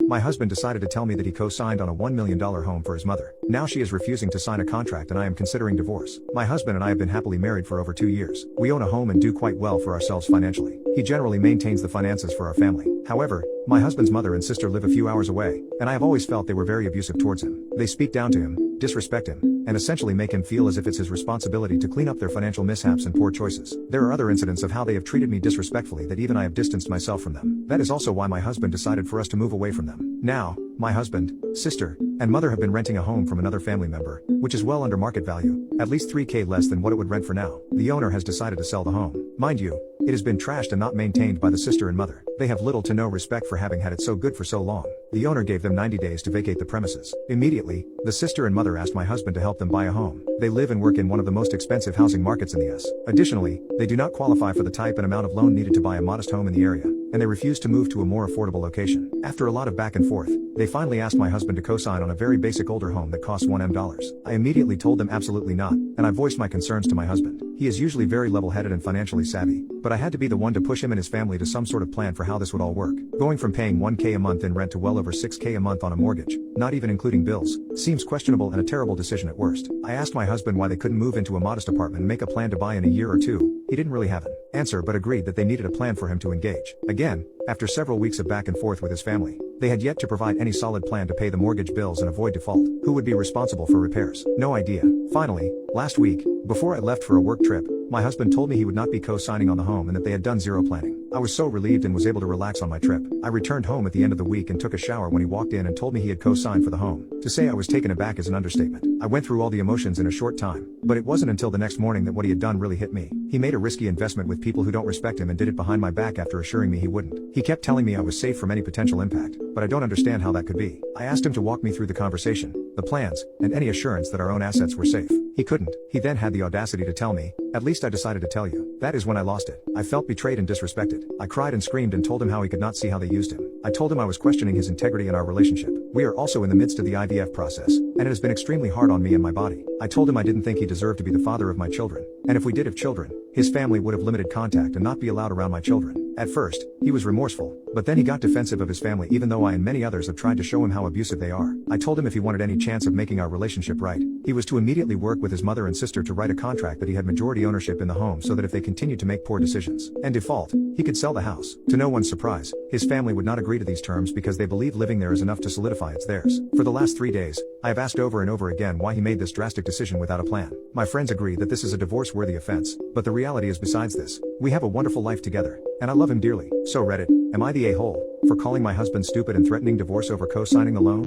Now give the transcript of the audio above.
My husband decided to tell me that he co-signed on a $1 million home for his mother. Now she is refusing to sign a contract and I am considering divorce. My husband and I have been happily married for over 2 years. We own a home and do quite well for ourselves financially. He generally maintains the finances for our family. However, my husband's mother and sister live a few hours away, and I have always felt they were very abusive towards him. They speak down to him, disrespect him, and essentially make him feel as if it's his responsibility to clean up their financial mishaps and poor choices. There are other incidents of how they have treated me disrespectfully that even I have distanced myself from them. That is also why my husband decided for us to move away from them. Now, my husband, sister, and mother have been renting a home from another family member, which is well under market value, at least $3,000 less than what it would rent for now. The owner has decided to sell the home. Mind you, it has been trashed and not maintained by the sister and mother. They have little to no respect for having had it so good for so long. The owner gave them 90 days to vacate the premises. Immediately, the sister and mother asked my husband to help them buy a home. They live and work in one of the most expensive housing markets in the US. Additionally, they do not qualify for the type and amount of loan needed to buy a modest home in the area, and they refuse to move to a more affordable location. After a lot of back and forth, they finally asked my husband to co-sign on a very basic older home that costs $1 million. I immediately told them absolutely not, and I voiced my concerns to my husband. He is usually very level-headed and financially savvy, but I had to be the one to push him and his family to some sort of plan for how this would all work. Going from paying $1,000 a month in rent to well over $6,000 a month on a mortgage, not even including bills, seems questionable and a terrible decision at worst. I asked my husband why they couldn't move into a modest apartment and make a plan to buy in a year or two. He didn't really have an answer but agreed that they needed a plan for him to engage. Again, after several weeks of back and forth with his family, they had yet to provide any solid plan to pay the mortgage bills and avoid default. Who would be responsible for repairs? No idea. Finally, last week, before I left for a work trip, my husband told me he would not be co-signing on the home and that they had done zero planning. I was so relieved and was able to relax on my trip. I returned home at the end of the week and took a shower when he walked in and told me he had co-signed for the home. To say I was taken aback is an understatement. I went through all the emotions in a short time, but it wasn't until the next morning that what he had done really hit me. He made a risky investment with people who don't respect him and did it behind my back after assuring me he wouldn't. He kept telling me I was safe from any potential impact, but I don't understand how that could be. I asked him to walk me through the conversation, the plans, and any assurance that our own assets were safe. He couldn't. He then had the audacity to tell me, "At least I decided to tell you." That is when I lost it. I felt betrayed and disrespected. I cried and screamed and told him how he could not see how they used him. I told him I was questioning his integrity in our relationship. We are also in the midst of the IVF process, and it has been extremely hard on me and my body. I told him I didn't think he deserved to be the father of my children, and if we did have children, his family would have limited contact and not be allowed around my children. At first, he was remorseful, but then he got defensive of his family even though I and many others have tried to show him how abusive they are. I told him if he wanted any chance of making our relationship right, he was to immediately work with his mother and sister to write a contract that he had majority ownership in the home so that if they continued to make poor decisions and default, he could sell the house. To no one's surprise, his family would not agree to these terms because they believe living there is enough to solidify it's theirs. For the last 3 days, I have asked over and over again why he made this drastic decision without a plan. My friends agree that this is a divorce-worthy offense, but the reality is besides this, we have a wonderful life together, and I love him dearly. So Reddit, am I the a-hole for calling my husband stupid and threatening divorce over co-signing the loan?